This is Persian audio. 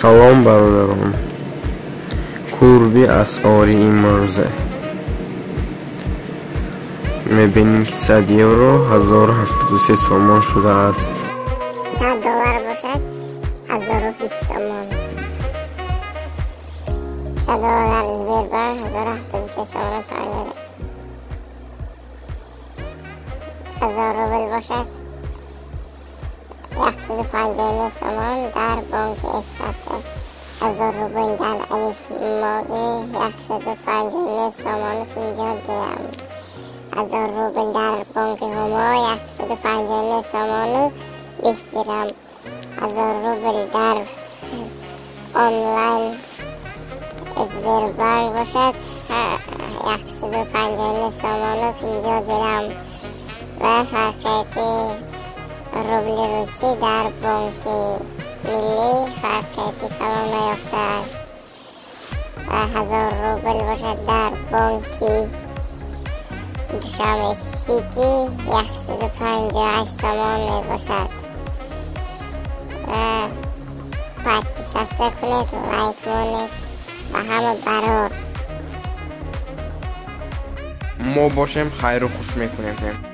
سلام برادران. قربی اسعاری امروزه میبینیم که 100 یورو 1073 سومون شده است. 100 دلار باشد 1020 سومون. 100 دلار Sberbank 1073 سومون پایینه. 1000 روبل باشد 159 سومون در بانک استات. 1000 روبل در الف ماوی 159 سومون 50 درهم. 1000 روبل در بانک هما 159 سومون 20 درهم. 1000 روبل در آنلاین Sberbank باشد 159 سومون 50 درهم و فرقیتی روبل روسی در بانک ملی فرقیتی کلان نیافته است و 1000 روبل باشد در بانکی دوشنبه سیتی 158 سومون می باشد و باید پیسافته کنید و لایک کنید و همه برار ما باشیم خیر و خوش میکنیم.